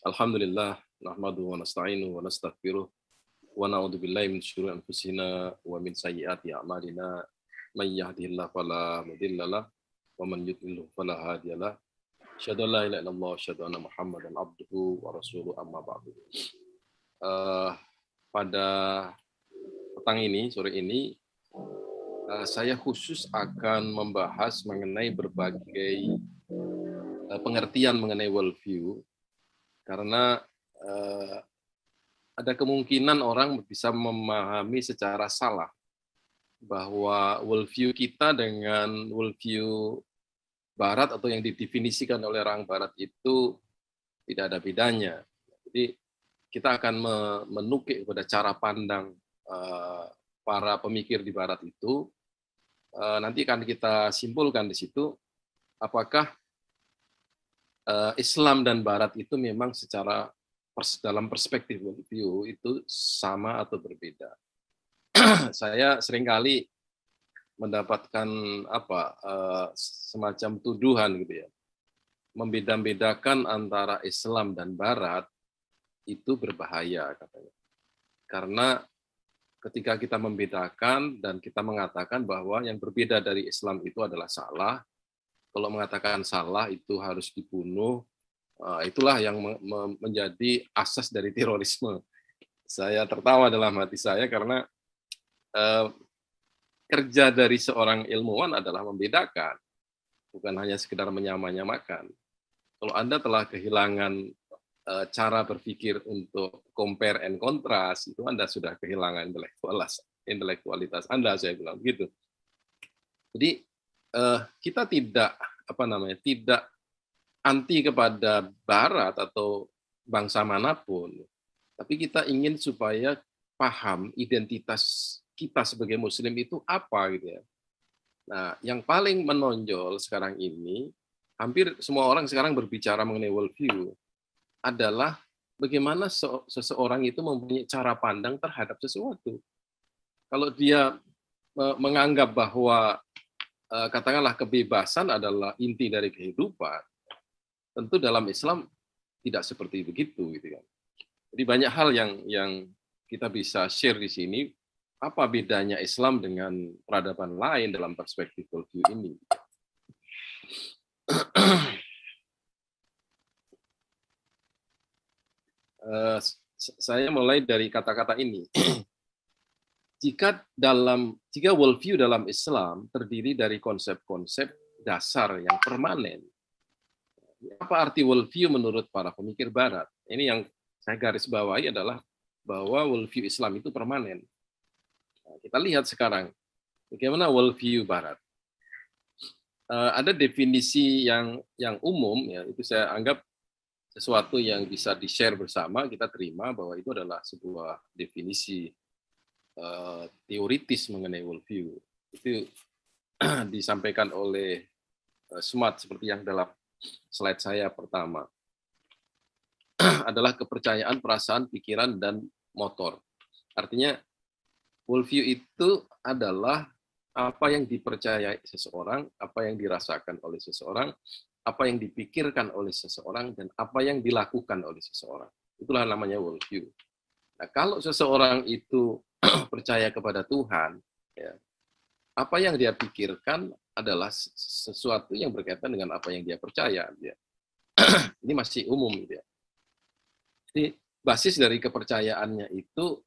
Alhamdulillah, nahmadu wa nasta'inu wa nastaghfiruh wa na'udzu billahi min syururi anfusina wa min sayyiati a'malina. May yahdihillahu fala mudhillalah wa man yudlil fala hadiyalah. Asyhadu an la ilaha illallah wa asyhadu anna Muhammadan abduhu wa rasuluhu amma ba'du. Pada petang ini, sore ini, saya khusus akan membahas mengenai berbagai pengertian mengenai worldview, karena ada kemungkinan orang bisa memahami secara salah bahwa worldview kita dengan worldview Barat atau yang didefinisikan oleh orang Barat itu tidak ada bedanya. Jadi kita akan menukik pada cara pandang para pemikir di Barat itu. Nanti akan kita simpulkan di situ apakah Islam dan Barat itu memang secara dalam perspektif worldview itu sama atau berbeda. Saya seringkali mendapatkan semacam tuduhan gitu ya, membeda-bedakan antara Islam dan Barat itu berbahaya katanya. Karena ketika kita membedakan dan kita mengatakan bahwa yang berbeda dari Islam itu adalah salah, kalau mengatakan salah itu harus dibunuh, itulah yang menjadi asas dari terorisme. Saya tertawa dalam hati saya karena kerja dari seorang ilmuwan adalah membedakan, bukan hanya sekedar menyamakan. Kalau Anda telah kehilangan cara berpikir untuk compare and contrast, itu Anda sudah kehilangan intelektualitas Anda, saya bilang begitu. Jadi kita tidak tidak anti kepada Barat atau bangsa manapun, tapi kita ingin supaya paham identitas kita sebagai Muslim itu apa gitu ya. Nah, yang paling menonjol sekarang ini, hampir semua orang sekarang berbicara mengenai worldview, adalah bagaimana seseorang itu mempunyai cara pandang terhadap sesuatu. Kalau dia menganggap bahwa katakanlah kebebasan adalah inti dari kehidupan, tentu dalam Islam tidak seperti begitu gitu kan. Jadi banyak hal yang kita bisa share di sini. Apa bedanya Islam dengan peradaban lain dalam perspektif worldview ini? Saya mulai dari kata-kata ini. Jika worldview dalam Islam terdiri dari konsep-konsep dasar yang permanen, apa arti worldview menurut para pemikir Barat? Ini yang saya garis bawahi adalah bahwa worldview Islam itu permanen. Kita lihat sekarang bagaimana worldview Barat. Ada definisi yang umum, ya, itu saya anggap sesuatu yang bisa di-share bersama, kita terima bahwa itu adalah sebuah definisi teoritis mengenai worldview. Itu disampaikan oleh Smart seperti yang dalam slide saya pertama. Adalah kepercayaan, perasaan, pikiran, dan motor. Artinya worldview itu adalah apa yang dipercayai seseorang, apa yang dirasakan oleh seseorang, apa yang dipikirkan oleh seseorang, dan apa yang dilakukan oleh seseorang. Itulah namanya worldview. Nah, kalau seseorang itu percaya kepada Tuhan, ya, apa yang dia pikirkan adalah sesuatu yang berkaitan dengan apa yang dia percaya. Ya. Ini masih umum. Ya. Jadi basis dari kepercayaannya itu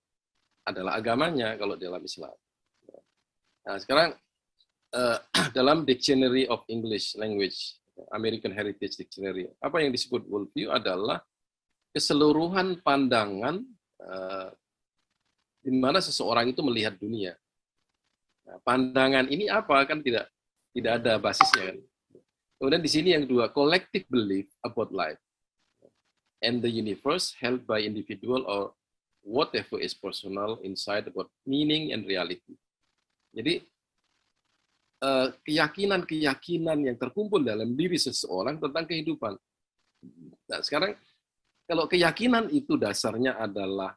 adalah agamanya kalau dalam Islam. Nah, sekarang dalam Dictionary of English Language, American Heritage Dictionary, apa yang disebut worldview adalah keseluruhan pandangan di mana seseorang itu melihat dunia. Nah, pandangan ini apa kan tidak ada basisnya kan. Kemudian di sini yang kedua, collective belief about life and the universe held by individual or whatever is personal insight about meaning and reality. Jadi keyakinan-keyakinan yang terkumpul dalam diri seseorang tentang kehidupan. Nah, sekarang kalau keyakinan itu dasarnya adalah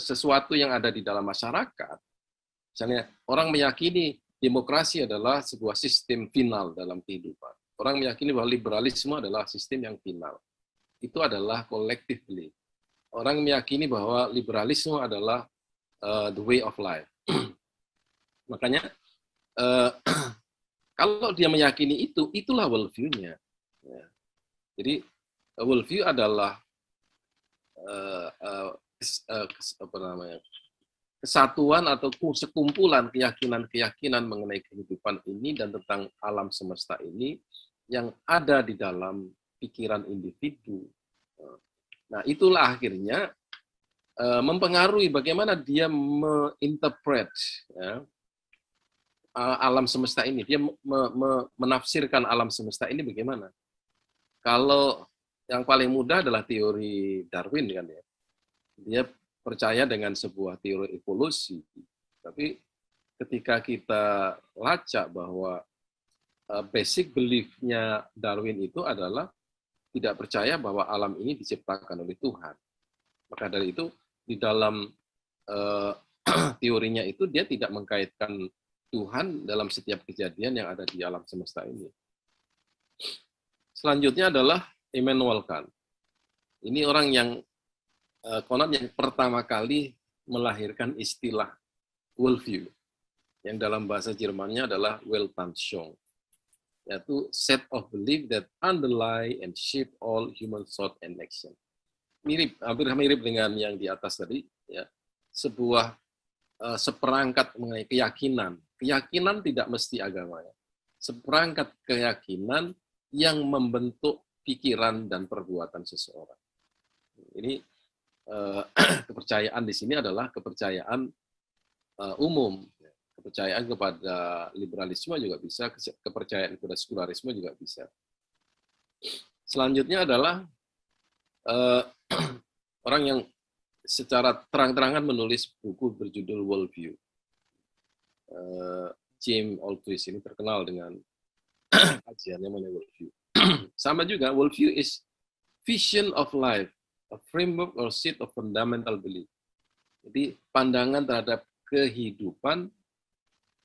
sesuatu yang ada di dalam masyarakat, misalnya orang meyakini demokrasi adalah sebuah sistem final dalam kehidupan. Orang meyakini bahwa liberalisme adalah sistem yang final. itu adalah collective belief. Orang meyakini bahwa liberalisme adalah the way of life. Makanya kalau dia meyakini itu, itulah worldview-nya. Ya. Jadi worldview adalah kesatuan atau sekumpulan keyakinan-keyakinan mengenai kehidupan ini dan tentang alam semesta ini yang ada di dalam pikiran individu. Nah, itulah akhirnya mempengaruhi bagaimana dia menginterpret ya, alam semesta ini. Dia menafsirkan alam semesta ini bagaimana. Kalau yang paling mudah adalah teori Darwin kan ya. Dia percaya dengan sebuah teori evolusi. Tapi ketika kita lacak bahwa basic belief-nya Darwin itu adalah tidak percaya bahwa alam ini diciptakan oleh Tuhan. Maka dari itu di dalam teorinya itu dia tidak mengkaitkan Tuhan dalam setiap kejadian yang ada di alam semesta ini. Selanjutnya adalah Immanuel Kant. Ini orang yang konon yang pertama kali melahirkan istilah worldview, yang dalam bahasa Jermannya adalah Weltanschauung, yaitu set of belief that underlie and shape all human thought and action. Hampir mirip dengan yang di atas tadi, ya. Sebuah seperangkat mengenai keyakinan. Keyakinan tidak mesti agama, ya. Seperangkat keyakinan yang membentuk pikiran dan perbuatan seseorang. Ini kepercayaan di sini adalah kepercayaan umum. Kepercayaan kepada liberalisme juga bisa, kepercayaan kepada sekularisme juga bisa. Selanjutnya adalah orang yang secara terang-terangan menulis buku berjudul Worldview. James Altuis ini terkenal dengan kajiannya mengenai worldview. Sama juga, worldview is vision of life, a framework or set of fundamental belief. Jadi pandangan terhadap kehidupan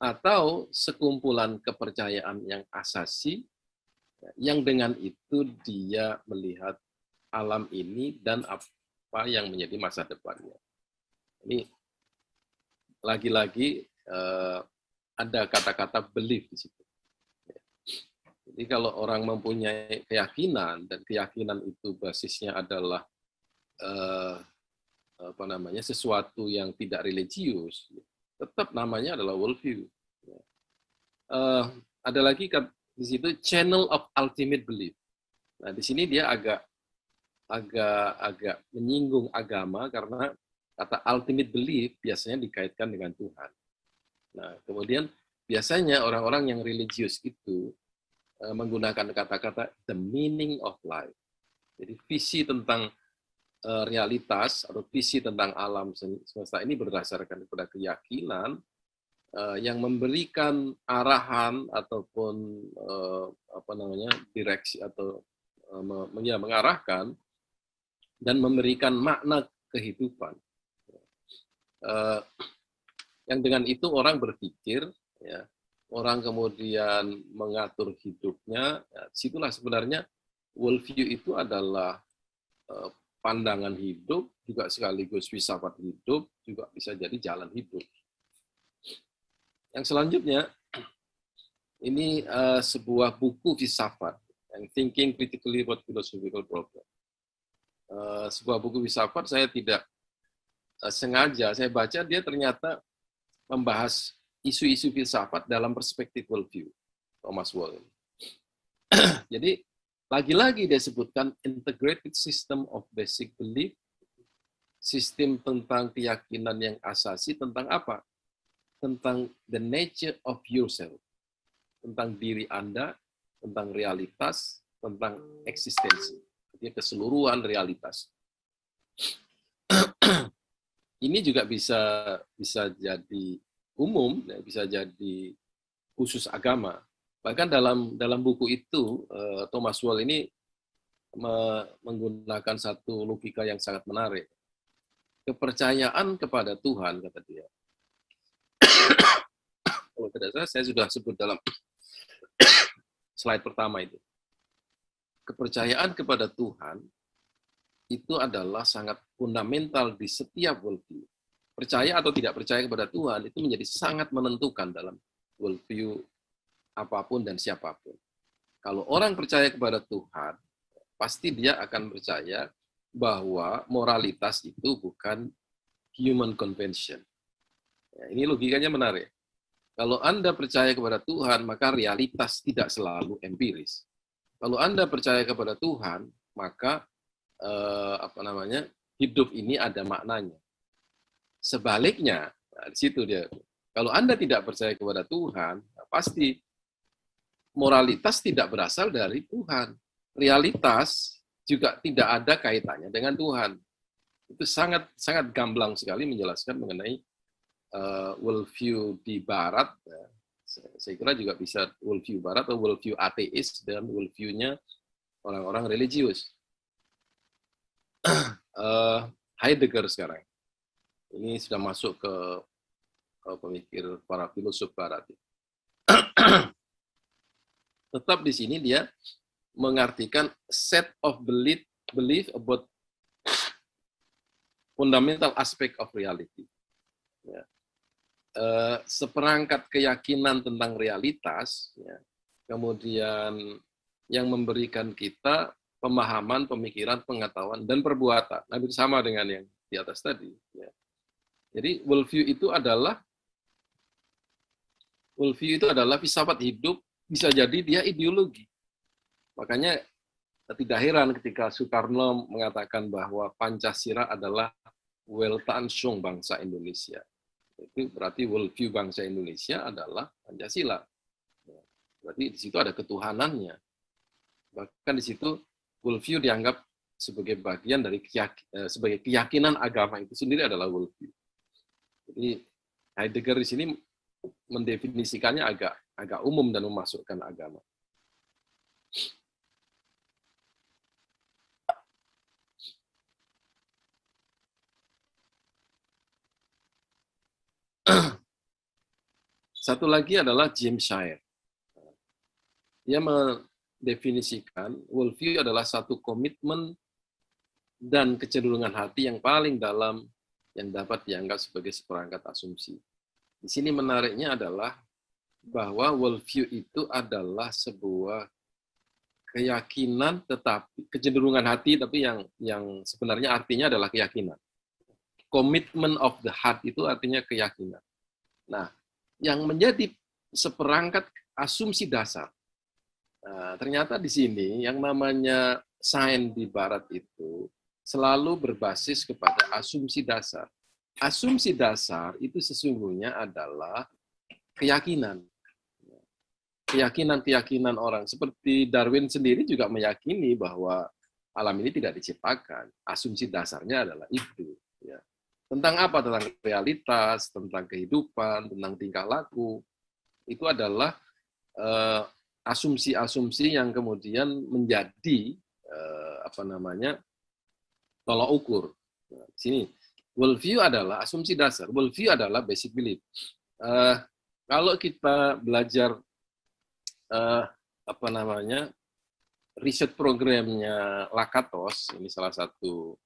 atau sekumpulan kepercayaan yang asasi, yang dengan itu dia melihat alam ini dan apa yang menjadi masa depannya. Ini lagi-lagi ada kata-kata belief di situ. Jadi kalau orang mempunyai keyakinan dan keyakinan itu basisnya adalah sesuatu yang tidak religius, tetap namanya adalah worldview. Ada lagi di situ channel of ultimate belief. Nah di sini dia agak menyinggung agama karena kata ultimate belief biasanya dikaitkan dengan Tuhan. Nah kemudian biasanya orang-orang yang religius itu menggunakan kata-kata the meaning of life. Jadi visi tentang realitas atau visi tentang alam semesta ini berdasarkan kepada keyakinan yang memberikan arahan ataupun direksi atau mengarahkan dan memberikan makna kehidupan. Yang dengan itu orang berpikir, ya, orang kemudian mengatur hidupnya. Ya, situlah sebenarnya worldview itu adalah pandangan hidup, juga sekaligus filsafat hidup, juga bisa jadi jalan hidup. Yang selanjutnya, ini sebuah buku filsafat, yang Thinking Critically About Philosophical Problem. Sebuah buku filsafat saya tidak sengaja, saya baca dia ternyata membahas isu-isu filsafat dalam perspektif worldview, Thomas Wall. Jadi, lagi-lagi dia sebutkan integrated system of basic belief, sistem tentang keyakinan yang asasi tentang apa? Tentang the nature of yourself, tentang diri Anda, tentang realitas, tentang eksistensi. Jadi keseluruhan realitas. Ini juga bisa jadi umum, bisa jadi khusus agama. Bahkan dalam buku itu, Thomas Wall ini menggunakan satu logika yang sangat menarik. Kepercayaan kepada Tuhan, kata dia. Kalau tidak salah, saya sudah sebut dalam slide pertama itu. Kepercayaan kepada Tuhan itu adalah sangat fundamental di setiap worldview. Percaya atau tidak percaya kepada Tuhan itu menjadi sangat menentukan dalam worldview apapun dan siapapun. Kalau orang percaya kepada Tuhan, pasti dia akan percaya bahwa moralitas itu bukan human convention. Ya, ini logikanya menarik. Kalau Anda percaya kepada Tuhan, maka realitas tidak selalu empiris. Kalau Anda percaya kepada Tuhan, maka hidup ini ada maknanya. Sebaliknya, nah, di situ dia. Kalau Anda tidak percaya kepada Tuhan, pasti moralitas tidak berasal dari Tuhan. Realitas juga tidak ada kaitannya dengan Tuhan. Itu sangat sangat gamblang sekali menjelaskan mengenai worldview di Barat. Saya kira juga bisa worldview Barat atau worldview ateis dan worldview-nya orang-orang religius. Heidegger sekarang. Ini sudah masuk ke pemikir para filosof Barat. Tetap di sini dia mengartikan set of belief about fundamental aspect of reality. Ya. Seperangkat keyakinan tentang realitas, ya. Kemudian yang memberikan kita pemahaman, pemikiran, pengetahuan, dan perbuatan. Hampir sama dengan yang di atas tadi. Ya. Jadi worldview itu adalah filsafat hidup, bisa jadi dia ideologi. Makanya tidak heran ketika Soekarno mengatakan bahwa Pancasila adalah Weltanschauung bangsa Indonesia. Itu berarti worldview bangsa Indonesia adalah Pancasila. Berarti di situ ada ketuhanannya. Bahkan di situ worldview dianggap sebagai bagian dari sebagai keyakinan agama itu sendiri adalah worldview. Jadi Heidegger di sini mendefinisikannya agak umum dan memasukkan agama. Satu lagi adalah James Shire. Dia mendefinisikan worldview adalah satu komitmen dan kecenderungan hati yang paling dalam yang dapat dianggap sebagai seperangkat asumsi. Di sini menariknya adalah bahwa worldview itu adalah sebuah keyakinan tetapi kecenderungan hati, tapi yang sebenarnya artinya adalah keyakinan. Commitment of the heart itu artinya keyakinan. Nah, yang menjadi seperangkat asumsi dasar. Nah, ternyata di sini yang namanya sains di Barat itu selalu berbasis kepada asumsi dasar. Asumsi dasar itu sesungguhnya adalah keyakinan. Keyakinan orang. Seperti Darwin sendiri juga meyakini bahwa alam ini tidak diciptakan. Asumsi dasarnya adalah itu. Ya. Tentang apa? Tentang realitas, tentang kehidupan, tentang tingkah laku. Itu adalah asumsi-asumsi yang kemudian menjadi tolak ukur. Nah, sini worldview adalah asumsi dasar. Worldview adalah basic belief. Kalau kita belajar riset programnya Lakatos, ini salah satu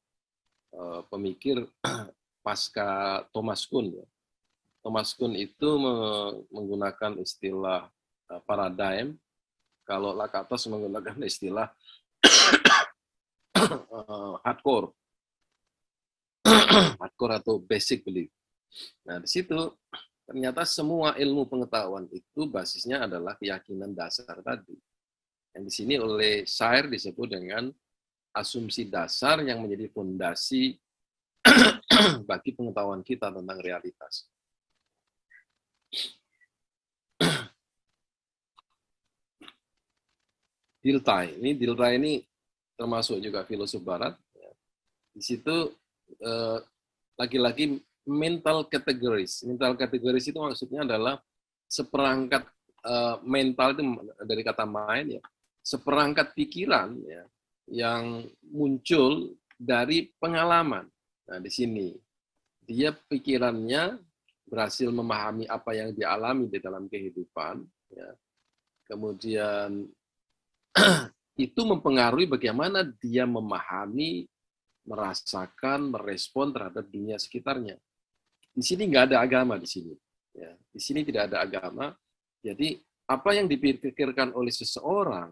pemikir pasca Thomas Kuhn. Ya. Thomas Kuhn itu menggunakan istilah paradigm, kalau Lakatos menggunakan istilah hardcore atau basic belief. Nah, di situ ternyata semua ilmu pengetahuan itu basisnya adalah keyakinan dasar tadi. Yang di sini oleh Shire disebut dengan asumsi dasar yang menjadi fondasi bagi pengetahuan kita tentang realitas. Dilthey ini termasuk juga filosof Barat. Di situ lagi-lagi mental categories. Mental categories itu maksudnya adalah seperangkat mental itu dari kata mind ya, seperangkat pikiran ya yang muncul dari pengalaman. Nah, di sini dia pikirannya berhasil memahami apa yang dialami di dalam kehidupan ya. Kemudian itu mempengaruhi bagaimana dia memahami merasakan, merespon terhadap dunia sekitarnya. Di sini nggak ada agama di sini. Ya, di sini tidak ada agama. Jadi apa yang dipikirkan oleh seseorang,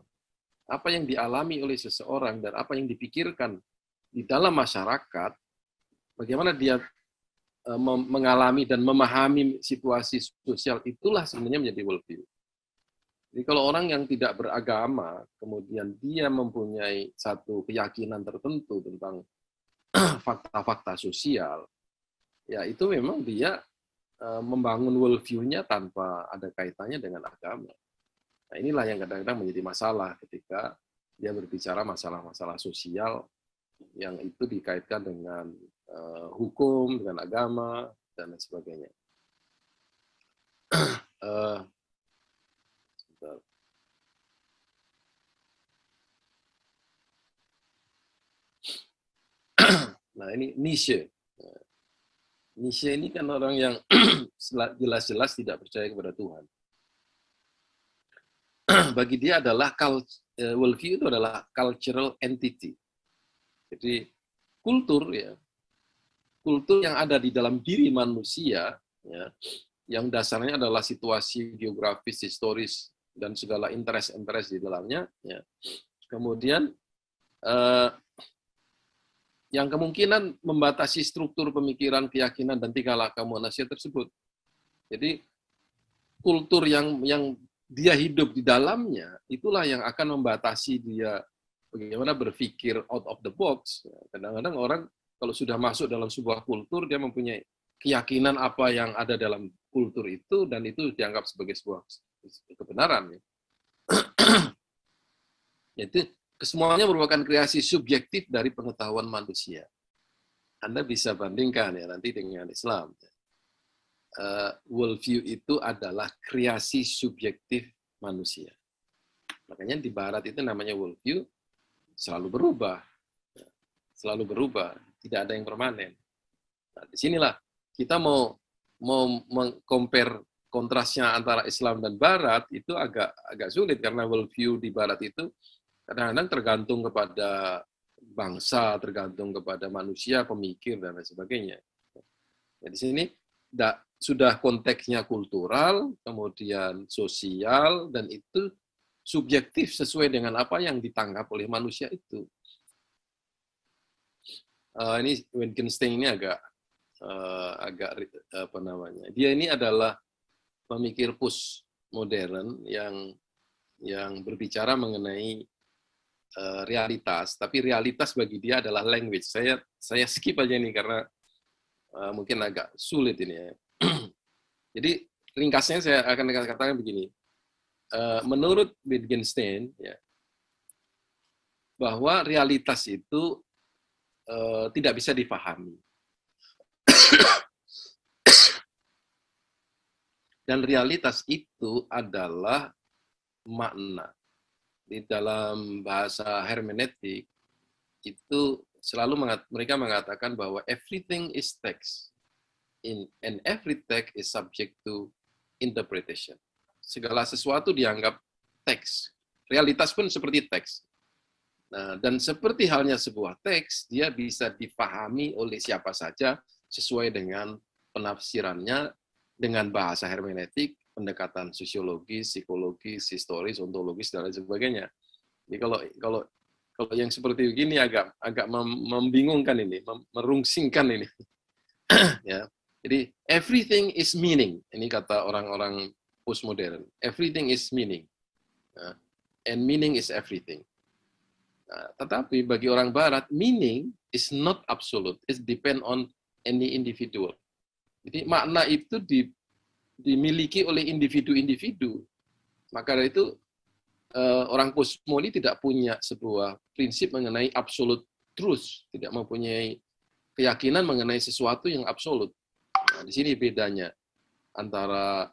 apa yang dialami oleh seseorang, dan apa yang dipikirkan di dalam masyarakat, bagaimana dia mengalami dan memahami situasi sosial, itulah sebenarnya menjadi worldview. Jadi kalau orang yang tidak beragama, kemudian dia mempunyai satu keyakinan tertentu tentang fakta-fakta sosial, ya itu memang dia membangun worldview-nya tanpa ada kaitannya dengan agama. Nah, inilah yang kadang-kadang menjadi masalah ketika dia berbicara masalah-masalah sosial yang itu dikaitkan dengan hukum, dengan agama, dan lain sebagainya. Nah, ini Nietzsche. Nietzsche ini kan orang yang jelas-jelas tidak percaya kepada Tuhan. Bagi dia adalah worldview itu adalah cultural entity. Jadi kultur ya, kultur yang ada di dalam diri manusia ya, yang dasarnya adalah situasi geografis, historis, dan segala interest di dalamnya. Ya. Kemudian yang kemungkinan membatasi struktur pemikiran, keyakinan, dan tingkah laku manusia tersebut. Jadi kultur yang dia hidup di dalamnya, itulah yang akan membatasi dia bagaimana berpikir out of the box. Kadang-kadang orang kalau sudah masuk dalam sebuah kultur, dia mempunyai keyakinan apa yang ada dalam kultur itu, dan itu dianggap sebagai sebuah kebenaran. Itu kesemuanya merupakan kreasi subjektif dari pengetahuan manusia. Anda bisa bandingkan ya nanti dengan Islam. Worldview itu adalah kreasi subjektif manusia. Makanya di Barat itu namanya worldview selalu berubah. Selalu berubah, tidak ada yang permanen. Nah, disinilah kita mau meng-compare kontrasnya antara Islam dan Barat itu agak sulit karena worldview di Barat itu kadang-kadang tergantung kepada bangsa, tergantung kepada manusia, pemikir, dan lain sebagainya. Nah, di sini sudah konteksnya kultural, kemudian sosial, dan itu subjektif sesuai dengan apa yang ditangkap oleh manusia itu. Ini Wittgenstein ini agak apa namanya? Dia ini adalah pemikir postmodern yang berbicara mengenai realitas, tapi realitas bagi dia adalah language. Saya skip aja ini karena mungkin agak sulit ini ya. Jadi ringkasnya saya akan katakan begini. Menurut Wittgenstein ya, bahwa realitas itu tidak bisa dipahami. Dan realitas itu adalah makna. Di dalam bahasa hermeneutik itu selalu mereka mengatakan bahwa everything is text and every text is subject to interpretation. Segala sesuatu dianggap teks. Realitas pun seperti teks. Nah, dan seperti halnya sebuah teks, dia bisa dipahami oleh siapa saja sesuai dengan penafsirannya dengan bahasa hermeneutik, pendekatan sosiologis, psikologis, historis, ontologis, dan lain sebagainya. Jadi kalau yang seperti begini agak membingungkan ini, merungsingkan ini. Ya. Jadi everything is meaning. Ini kata orang-orang postmodern. Everything is meaning. And meaning is everything. Nah, tetapi bagi orang Barat, meaning is not absolute. It depend on any individual. Jadi makna itu dimiliki oleh individu-individu. Maka dari itu orang postmodern tidak punya sebuah prinsip mengenai absolute truth, tidak mempunyai keyakinan mengenai sesuatu yang absolut. Nah, di sini bedanya antara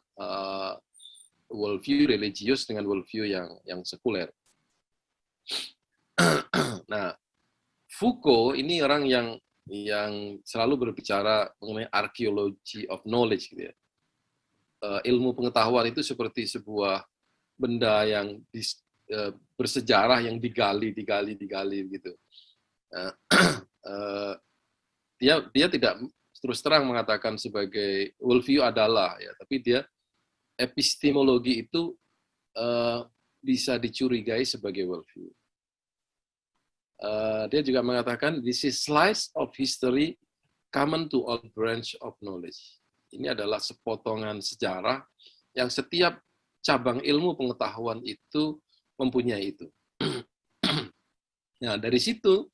worldview religius dengan worldview yang sekuler. Nah, Foucault ini orang yang selalu berbicara mengenai archaeology of knowledge gitu ya. Ilmu pengetahuan itu seperti sebuah benda yang bersejarah yang digali gitu. dia tidak terus terang mengatakan sebagai worldview adalah ya, tapi dia epistemologi itu bisa dicurigai sebagai worldview. Dia juga mengatakan this is slice of history common to all branch of knowledge. Ini adalah sepotongan sejarah yang setiap cabang ilmu pengetahuan itu mempunyai itu. Nah, dari situ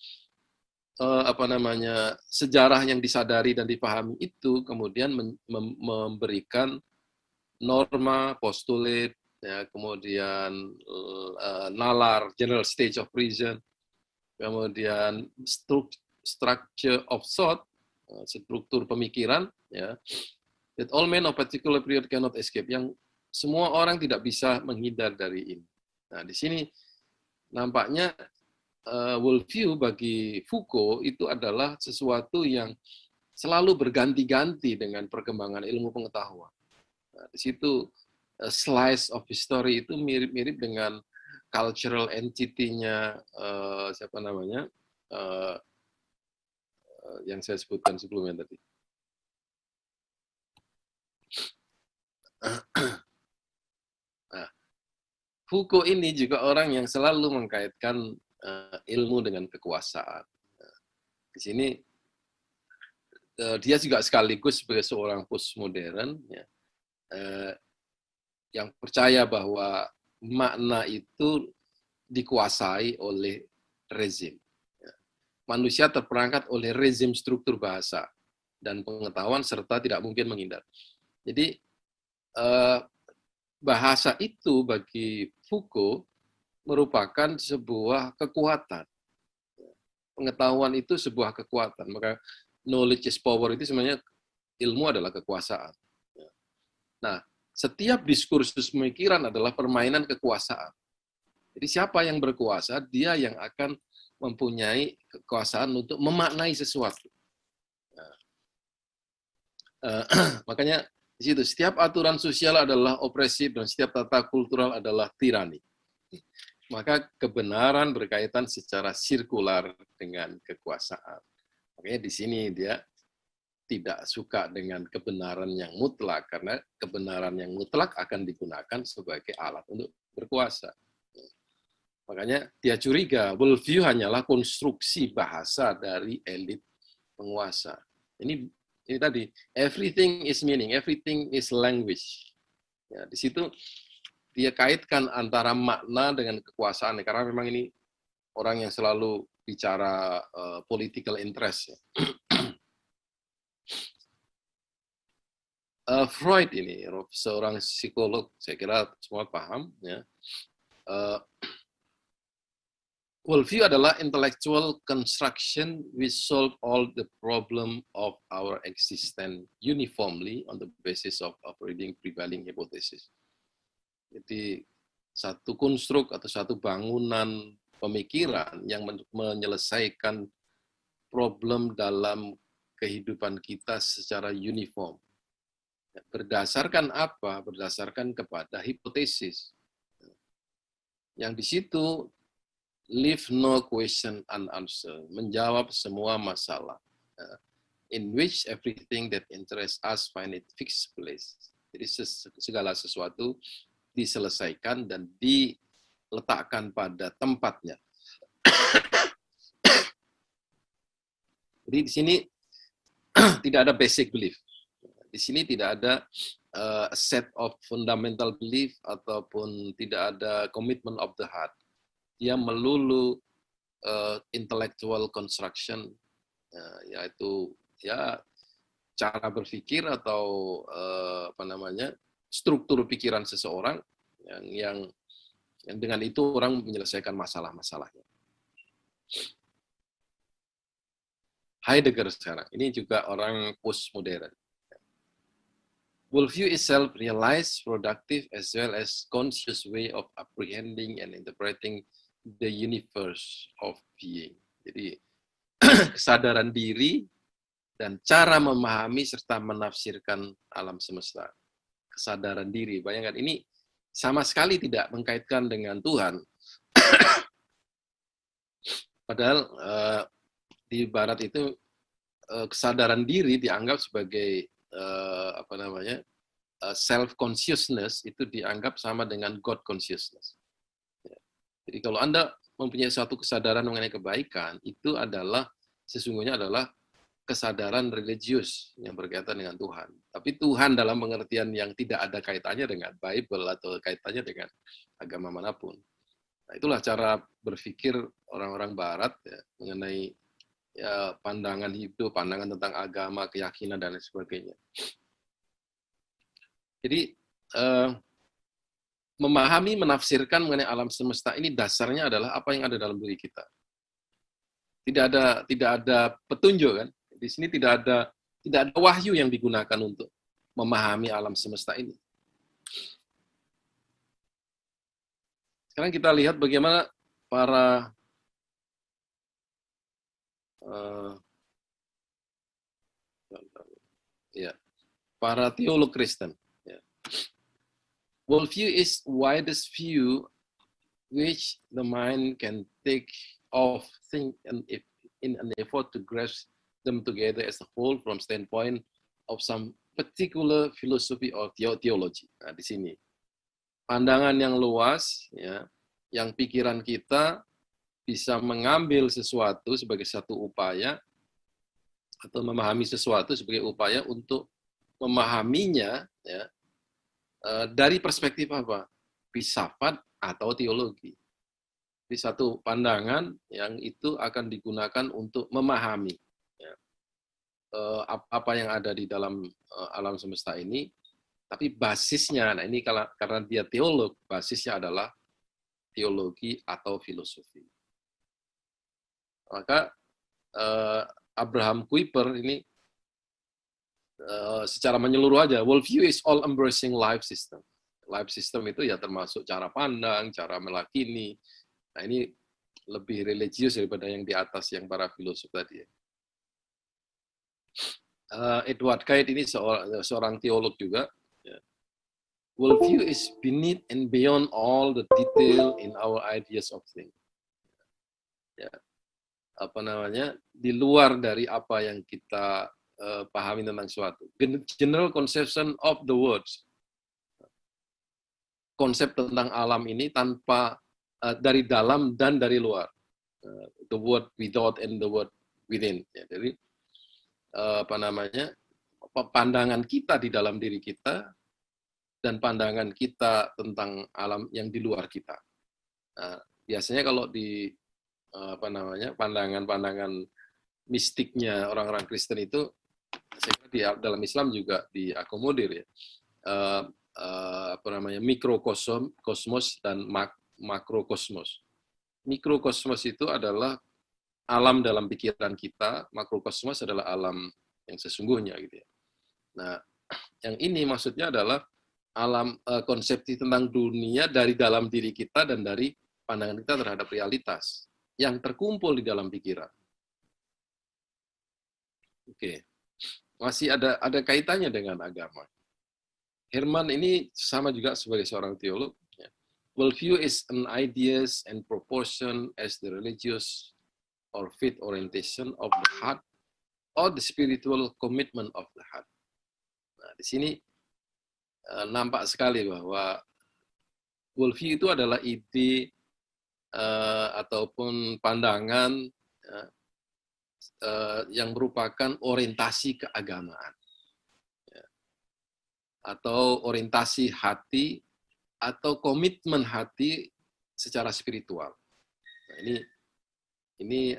sejarah yang disadari dan dipahami itu kemudian memberikan norma, postulate, ya, kemudian nalar, general stage of reason, kemudian structure of thought, struktur pemikiran, ya, that all men of particular period cannot escape, yang semua orang tidak bisa menghindar dari ini. Nah, di sini nampaknya worldview bagi Foucault itu adalah sesuatu yang selalu berganti-ganti dengan perkembangan ilmu pengetahuan. Nah, di situ slice of history itu mirip-mirip dengan cultural entity-nya yang saya sebutkan sebelumnya tadi. Nah, Foucault ini juga orang yang selalu mengkaitkan ilmu dengan kekuasaan. Di sini dia juga sekaligus sebagai seorang postmodern, ya, yang percaya bahwa makna itu dikuasai oleh rezim. Manusia terperangkap oleh rezim struktur bahasa dan pengetahuan serta tidak mungkin menghindar. Jadi bahasa itu bagi Foucault merupakan sebuah kekuatan. Pengetahuan itu sebuah kekuatan. Maka knowledge is power itu sebenarnya ilmu adalah kekuasaan. Nah, setiap diskursus pemikiran adalah permainan kekuasaan. Jadi siapa yang berkuasa, dia yang akan mempunyai kekuasaan untuk memaknai sesuatu. Makanya di situ setiap aturan sosial adalah opresif dan setiap tata kultural adalah tirani. Maka kebenaran berkaitan secara sirkular dengan kekuasaan. Makanya di sini dia tidak suka dengan kebenaran yang mutlak, karena kebenaran yang mutlak akan digunakan sebagai alat untuk berkuasa. Makanya dia curiga, worldview hanyalah konstruksi bahasa dari elit penguasa. Ini tadi, everything is meaning, everything is language. Ya, di situ dia kaitkan antara makna dengan kekuasaan, karena memang ini orang yang selalu bicara political interest. Ya. Freud ini seorang psikolog, saya kira semua paham. Ya. Worldview adalah intellectual construction which solve all the problem of our existence uniformly on the basis of operating prevailing hypothesis. Jadi satu konstruk atau satu bangunan pemikiran yang menyelesaikan problem dalam kehidupan kita secara uniform. Berdasarkan apa? Berdasarkan kepada hipotesis. Yang di situ leave no question unanswered, menjawab semua masalah. In which everything that interests us find its fixed place. Jadi segala sesuatu diselesaikan dan diletakkan pada tempatnya. Jadi di sini tidak ada basic belief. Di sini tidak ada set of fundamental belief ataupun tidak ada commitment of the heart. Dia melulu intellectual construction, yaitu ya cara berpikir atau struktur pikiran seseorang yang dengan itu orang menyelesaikan masalah-masalahnya. Heidegger sekarang, ini juga orang postmodern. Worldview is self-realized, productive, as well as conscious way of apprehending and interpreting the universe of being. Jadi kesadaran diri dan cara memahami serta menafsirkan alam semesta. Kesadaran diri, bayangkan ini sama sekali tidak mengkaitkan dengan Tuhan. Padahal di Barat itu kesadaran diri dianggap sebagai self consciousness, itu dianggap sama dengan God consciousness. Jadi kalau Anda mempunyai suatu kesadaran mengenai kebaikan, itu adalah sesungguhnya adalah kesadaran religius yang berkaitan dengan Tuhan. Tapi Tuhan dalam pengertian yang tidak ada kaitannya dengan Bible atau kaitannya dengan agama manapun. Nah, itulah cara berpikir orang-orang Barat ya, mengenai ya, pandangan hidup, pandangan tentang agama, keyakinan, dan lain sebagainya. Jadi, memahami, menafsirkan mengenai alam semesta ini dasarnya adalah apa yang ada dalam diri kita. Tidak ada petunjuk kan? Di sini tidak ada wahyu yang digunakan untuk memahami alam semesta ini. Sekarang kita lihat bagaimana para para teolog Kristen. Worldview is widest view which the mind can take of things and if in an effort to grasp them together as a whole from standpoint of some particular philosophy or theology. Nah, di sini pandangan yang luas, ya, yang pikiran kita bisa mengambil sesuatu sebagai satu upaya atau memahami sesuatu sebagai upaya untuk memahaminya, ya, dari perspektif apa? Filsafat atau teologi. Di satu pandangan yang itu akan digunakan untuk memahami ya, apa yang ada di dalam alam semesta ini, tapi basisnya, nah ini karena dia teolog, basisnya adalah teologi atau filosofi. Maka Abraham Kuyper ini secara menyeluruh aja, worldview is all embracing life system. Life system itu ya termasuk cara pandang, cara melakini. Nah ini lebih religius daripada yang di atas yang para filosof tadi. Edward Kite ini seorang teolog juga. Worldview is beneath and beyond all the detail in our ideas of things. Ya, apa namanya, di luar dari apa yang kita pahami tentang suatu. General conception of the words. Konsep tentang alam ini tanpa dari dalam dan dari luar, the word without and the word within. Ya, jadi apa namanya, pandangan kita di dalam diri kita dan pandangan kita tentang alam yang di luar kita. Nah, biasanya kalau di apa namanya, pandangan-pandangan mistiknya orang-orang Kristen itu, saya kira di dalam Islam juga diakomodir ya. Apa namanya, mikrokosmos dan makrokosmos. Mikrokosmos itu adalah alam dalam pikiran kita, makrokosmos adalah alam yang sesungguhnya gitu ya. Nah, yang ini maksudnya adalah alam konsepsi tentang dunia dari dalam diri kita dan dari pandangan kita terhadap realitas yang terkumpul di dalam pikiran. Oke. Masih ada kaitannya dengan agama. Herman ini sama juga sebagai seorang teolog. Worldview is an ideas and proportion as the religious or faith orientation of the heart or the spiritual commitment of the heart. Nah, di sini nampak sekali bahwa worldview itu adalah ide ataupun pandangan yang merupakan orientasi keagamaan. Atau orientasi hati atau komitmen hati secara spiritual. Nah, ini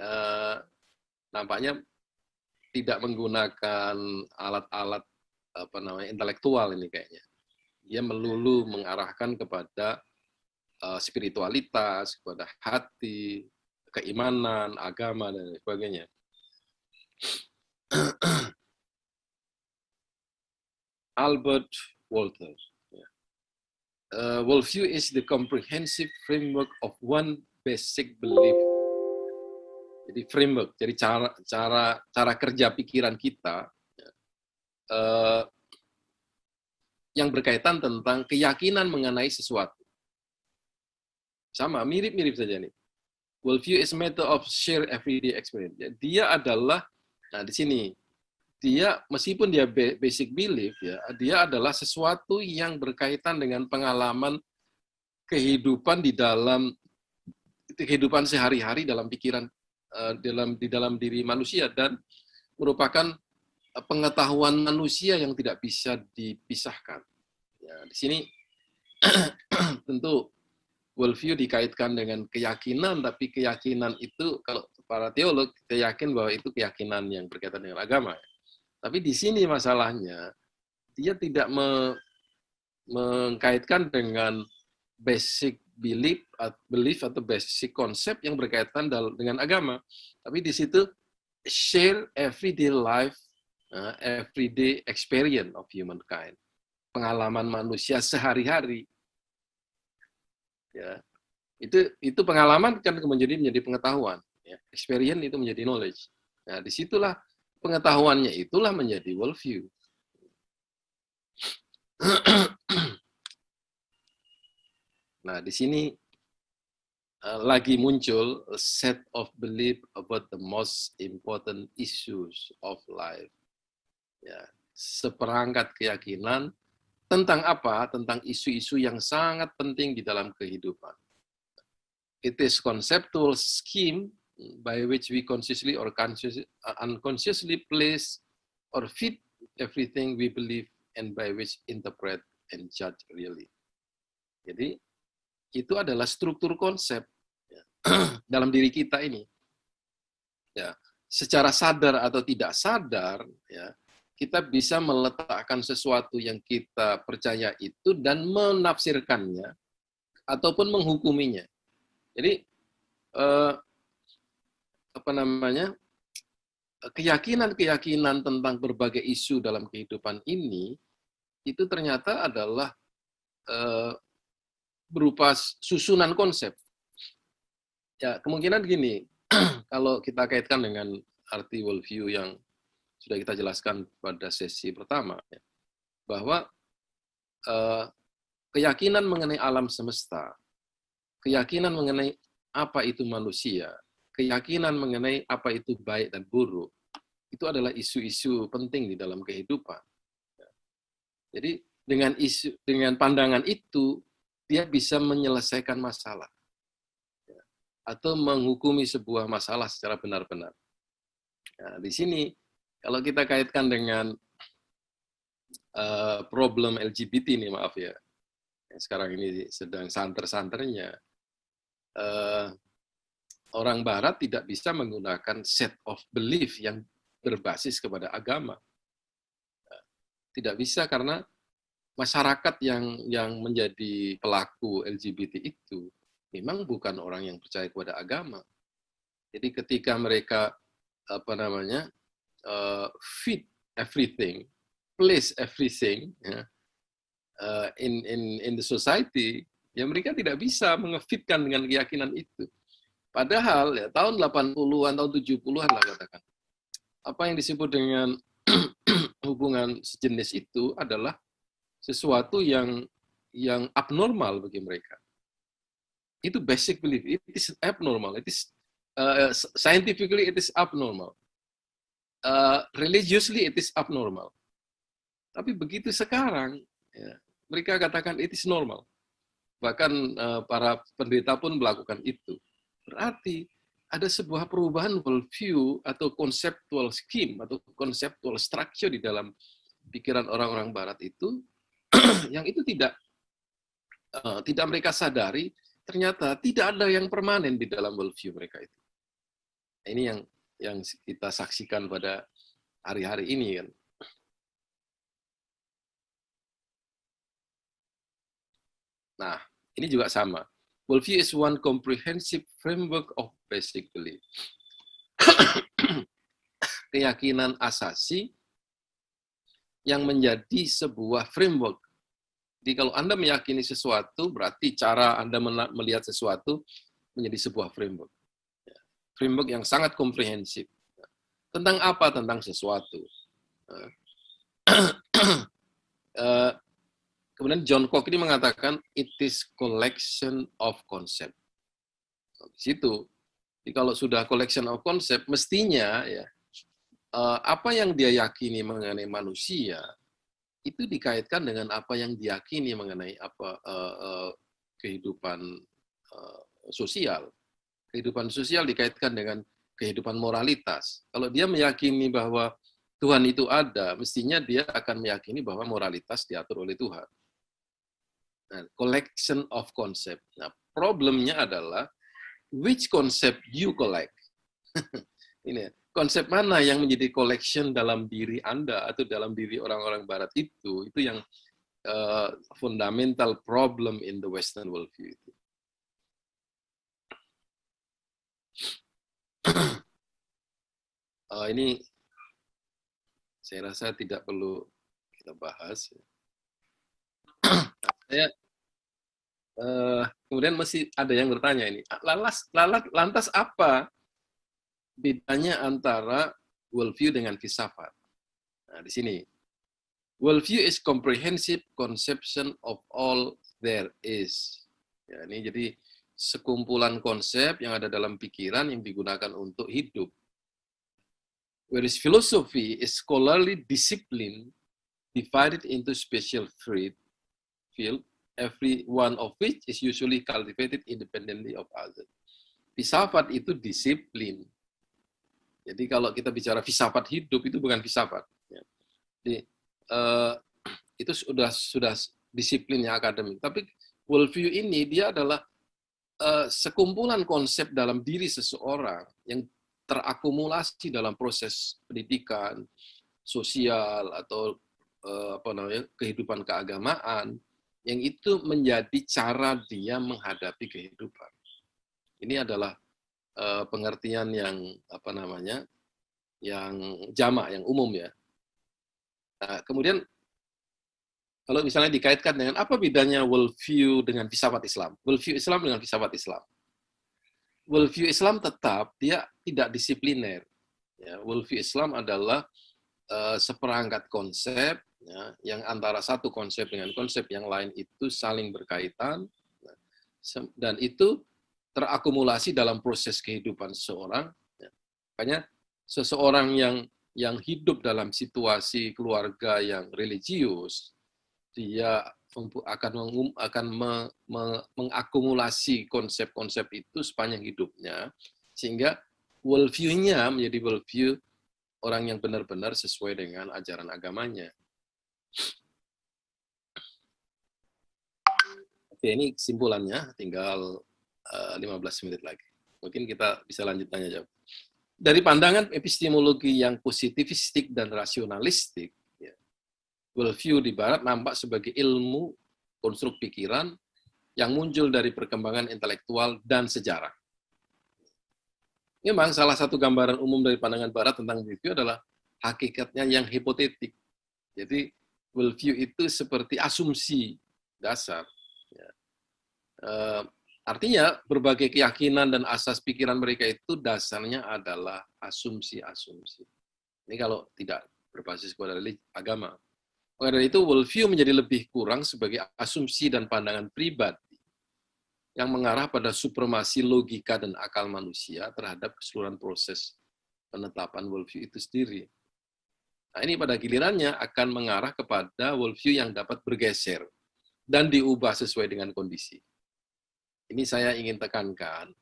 nampaknya tidak menggunakan alat-alat apa namanya intelektual ini kayaknya. Dia melulu mengarahkan kepada spiritualitas, kepada hati, keimanan, agama dan sebagainya. Albert Walter. Worldview is the comprehensive framework of one basic belief. Jadi framework, jadi cara kerja pikiran kita yang berkaitan tentang keyakinan mengenai sesuatu. Sama, mirip-mirip saja nih. Worldview is a matter of shared everyday experience. Dia adalah, nah di sini dia meskipun dia basic belief ya, dia adalah sesuatu yang berkaitan dengan pengalaman kehidupan di dalam kehidupan sehari-hari dalam pikiran di dalam diri manusia dan merupakan pengetahuan manusia yang tidak bisa dipisahkan. Ya, di sini tentu worldview dikaitkan dengan keyakinan, tapi keyakinan itu kalau para teolog yakin bahwa itu keyakinan yang berkaitan dengan agama. Tapi di sini masalahnya dia tidak mengkaitkan dengan basic belief atau basic konsep yang berkaitan dengan agama. Tapi di situ share everyday life, everyday experience of humankind, pengalaman manusia sehari-hari. Ya, itu pengalaman kan menjadi pengetahuan. Ya. Experience itu menjadi knowledge. Nah, disitulah pengetahuannya itulah menjadi worldview. Nah, di sini lagi muncul a set of belief about the most important issues of life. Ya, seperangkat keyakinan tentang apa? Tentang isu-isu yang sangat penting di dalam kehidupan. It is conceptual scheme by which we consciously or unconsciously place or fit everything we believe and by which interpret and judge really. Jadi itu adalah struktur konsep ya, dalam diri kita ini. Ya, secara sadar atau tidak sadar, ya, kita bisa meletakkan sesuatu yang kita percaya itu dan menafsirkannya ataupun menghukuminya. Jadi keyakinan-keyakinan tentang berbagai isu dalam kehidupan ini itu ternyata adalah berupa susunan konsep. Ya, kemungkinan gini, kalau kita kaitkan dengan arti worldview yang sudah kita jelaskan pada sesi pertama, ya, bahwa keyakinan mengenai alam semesta, keyakinan mengenai apa itu manusia, keyakinan mengenai apa itu baik dan buruk, itu adalah isu-isu penting di dalam kehidupan. Jadi dengan pandangan itu, dia bisa menyelesaikan masalah atau menghukumi sebuah masalah secara benar-benar. Nah, di sini kalau kita kaitkan dengan problem LGBT ini, maaf ya, sekarang ini sedang santer-santernya, orang Barat tidak bisa menggunakan set of belief yang berbasis kepada agama. Tidak bisa karena masyarakat yang menjadi pelaku LGBT itu memang bukan orang yang percaya kepada agama. Jadi ketika mereka fit everything, place everything ya, in the society, ya mereka tidak bisa mengefitkan dengan keyakinan itu. Padahal ya tahun 80-an, tahun 70-an lah katakan. Apa yang disebut dengan hubungan sejenis itu adalah sesuatu yang abnormal bagi mereka. Itu basic belief. It is abnormal. It is scientifically it is abnormal. Religiously it is abnormal. Tapi begitu sekarang, ya, mereka katakan it is normal. Bahkan para pendeta pun melakukan itu. Berarti ada sebuah perubahan worldview atau conceptual scheme atau conceptual structure di dalam pikiran orang-orang Barat itu yang itu tidak mereka sadari, ternyata tidak ada yang permanen di dalam worldview mereka itu. Ini yang kita saksikan pada hari-hari ini kan. Nah, ini juga sama. Worldview is one comprehensive framework of basic belief. Keyakinan asasi yang menjadi sebuah framework. Jadi kalau Anda meyakini sesuatu, berarti cara Anda melihat sesuatu menjadi sebuah framework. Framework yang sangat komprehensif. Tentang apa? Tentang sesuatu. Kemudian John Koch ini mengatakan, it is collection of concept. Di situ, jadi kalau sudah collection of concept, mestinya ya apa yang dia yakini mengenai manusia itu dikaitkan dengan apa yang diyakini mengenai kehidupan sosial. Kehidupan sosial dikaitkan dengan kehidupan moralitas. Kalau dia meyakini bahwa Tuhan itu ada, mestinya dia akan meyakini bahwa moralitas diatur oleh Tuhan. Nah, collection of concept. Nah, problemnya adalah which concept you collect. Ini konsep mana yang menjadi collection dalam diri Anda atau dalam diri orang-orang Barat itu yang fundamental problem in the Western worldview itu. Ini saya rasa tidak perlu kita bahas. Saya kemudian masih ada yang bertanya ini, lantas apa bedanya antara worldview dengan filsafat? Nah, di sini. Worldview is comprehensive conception of all there is. Ya, ini jadi sekumpulan konsep yang ada dalam pikiran yang digunakan untuk hidup. Whereas philosophy is scholarly discipline divided into special field, every one of which is usually cultivated independently of others. Filsafat itu disiplin. Jadi kalau kita bicara filsafat hidup itu bukan filsafat. Jadi, itu sudah disiplinnya akademik. Tapi worldview ini dia adalah sekumpulan konsep dalam diri seseorang yang terakumulasi dalam proses pendidikan, sosial atau kehidupan keagamaan yang itu menjadi cara dia menghadapi kehidupan. Ini adalah pengertian yang yang jamak, yang umum ya. Nah, kemudian kalau misalnya dikaitkan dengan apa bedanya worldview dengan filsafat Islam? Worldview Islam dengan filsafat Islam. Worldview Islam tetap dia tidak disipliner. Ya, worldview Islam adalah seperangkat konsep ya, yang antara satu konsep dengan konsep yang lain itu saling berkaitan dan itu terakumulasi dalam proses kehidupan seseorang. Ya. Makanya seseorang yang hidup dalam situasi keluarga yang religius, dia akan mengakumulasi konsep-konsep itu sepanjang hidupnya, sehingga worldview-nya menjadi worldview orang yang benar-benar sesuai dengan ajaran agamanya. Oke, ini kesimpulannya, tinggal 15 menit lagi. Mungkin kita bisa lanjut tanya jawab. Dari pandangan epistemologi yang positivistik dan rasionalistik, ya, worldview di Barat nampak sebagai ilmu konstruk pikiran yang muncul dari perkembangan intelektual dan sejarah. Memang salah satu gambaran umum dari pandangan Barat tentang worldview adalah hakikatnya yang hipotetik. Jadi worldview itu seperti asumsi dasar. Ya. Artinya berbagai keyakinan dan asas pikiran mereka itu dasarnya adalah asumsi-asumsi. Ini kalau tidak berbasis pada agama. Oleh karena itu, worldview menjadi lebih kurang sebagai asumsi dan pandangan pribadi yang mengarah pada supremasi logika dan akal manusia terhadap keseluruhan proses penetapan worldview itu sendiri. Nah, ini pada gilirannya akan mengarah kepada worldview yang dapat bergeser dan diubah sesuai dengan kondisi. Ini saya ingin tekankan,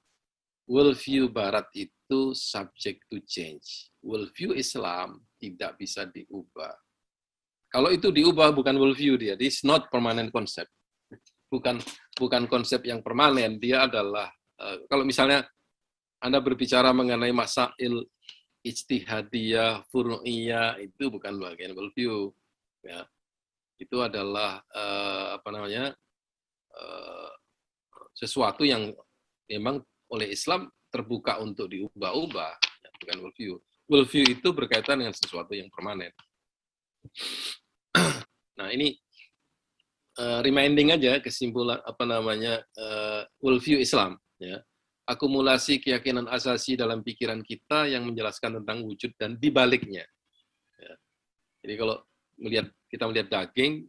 worldview Barat itu subject to change. Worldview Islam tidak bisa diubah. Kalau itu diubah bukan worldview dia, this not permanent concept. Bukan konsep yang permanen, dia adalah, kalau misalnya Anda berbicara mengenai masail ijtihadiyah, furu'iyah, itu bukan bagian worldview. Ya. Itu adalah, sesuatu yang memang oleh Islam terbuka untuk diubah-ubah, bukan worldview. Worldview itu berkaitan dengan sesuatu yang permanen. Nah, ini reminding aja kesimpulan worldview Islam. Ya. Akumulasi keyakinan asasi dalam pikiran kita yang menjelaskan tentang wujud dan dibaliknya. Ya. Jadi kalau kita melihat daging,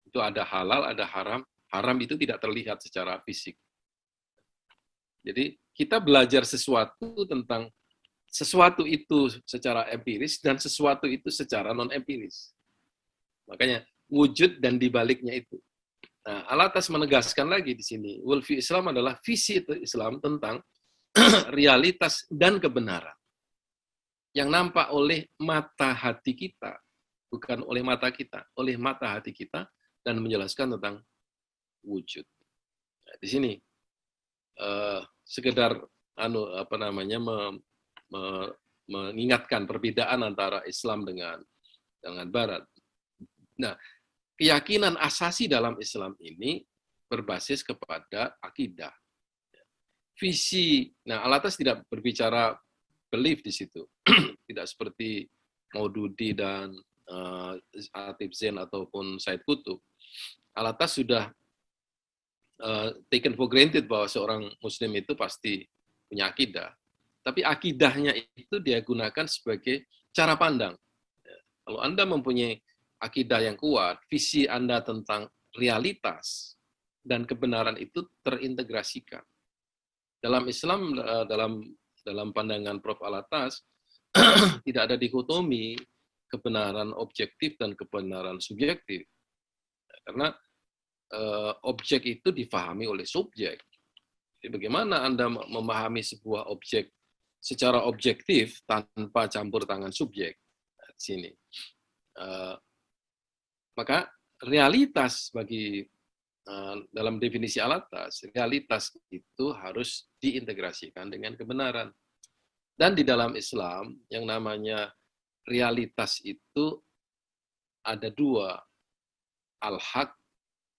itu ada halal, ada haram. Haram itu tidak terlihat secara fisik. Jadi kita belajar sesuatu tentang sesuatu itu secara empiris dan sesuatu itu secara non-empiris. Makanya wujud dan dibaliknya itu. Nah, Alatas menegaskan lagi di sini, worldview Islam adalah visi Islam tentang realitas dan kebenaran yang nampak oleh mata hati kita, bukan oleh mata kita, oleh mata hati kita, dan menjelaskan tentang wujud. Nah, di sini sekedar mengingatkan perbedaan antara Islam dengan Barat. Nah, keyakinan asasi dalam Islam ini berbasis kepada akidah. Visi, nah Alatas tidak berbicara belief di situ, tidak seperti Maududi dan Atib Zain ataupun Said Qutb. Alatas sudah taken for granted bahwa seorang Muslim itu pasti punya akidah. Tapi akidahnya itu dia gunakan sebagai cara pandang. Kalau Anda mempunyai akidah yang kuat, visi Anda tentang realitas dan kebenaran itu terintegrasikan. Dalam Islam, dalam pandangan Prof. Alatas, tidak ada dikotomi kebenaran objektif dan kebenaran subjektif. Karena objek itu difahami oleh subjek. Jadi bagaimana Anda memahami sebuah objek secara objektif tanpa campur tangan subjek? Di sini. Maka realitas bagi dalam definisi Alatas, realitas itu harus diintegrasikan dengan kebenaran. Dan di dalam Islam yang namanya realitas itu ada dua, al-haq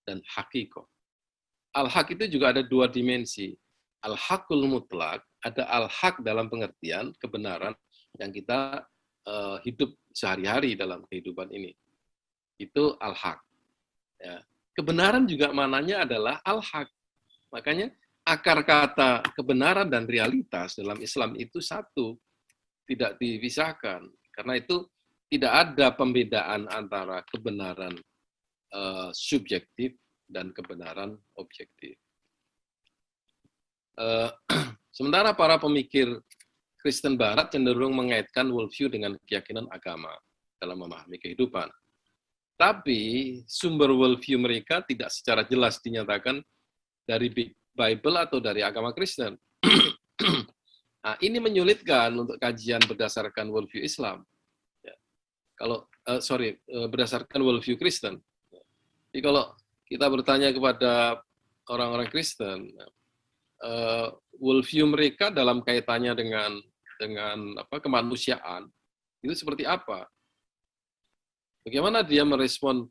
dan hakikoh. Al-haq itu juga ada dua dimensi. Al-haqul mutlak, ada al-haq dalam pengertian kebenaran yang kita hidup sehari-hari dalam kehidupan ini. Itu al-haq. Ya. Kebenaran juga mananya adalah al-haq. Makanya akar kata kebenaran dan realitas dalam Islam itu satu, tidak dipisahkan. Karena itu tidak ada pembedaan antara kebenaran subjektif dan kebenaran objektif. Sementara para pemikir Kristen Barat cenderung mengaitkan worldview dengan keyakinan agama dalam memahami kehidupan. Tapi sumber worldview mereka tidak secara jelas dinyatakan dari Bible atau dari agama Kristen. Nah, ini menyulitkan untuk kajian berdasarkan worldview Islam. Ya. Berdasarkan worldview Kristen. Jadi kalau kita bertanya kepada orang-orang Kristen, worldview mereka dalam kaitannya dengan kemanusiaan itu seperti apa? Bagaimana dia merespon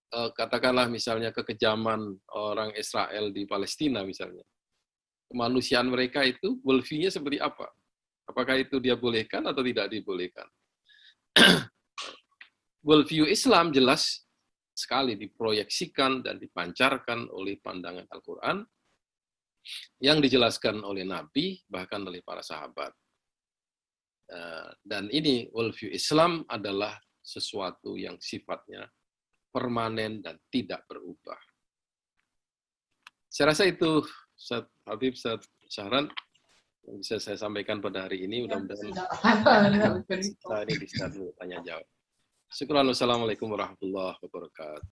katakanlah misalnya kekejaman orang Israel di Palestina misalnya. Kemanusiaan mereka itu worldview-nya seperti apa? Apakah itu dia bolehkan atau tidak dibolehkan? Worldview Islam jelas sekali diproyeksikan dan dipancarkan oleh pandangan Al-Quran yang dijelaskan oleh Nabi, bahkan oleh para sahabat. Dan ini worldview Islam adalah sesuatu yang sifatnya permanen dan tidak berubah. Saya rasa itu, Ustaz Habib, Ustaz Syahran, yang bisa saya sampaikan pada hari ini. Mudah-mudahan kita ini bisa tanya jawab. Syukran. Wassalamualaikum warahmatullahi wabarakatuh.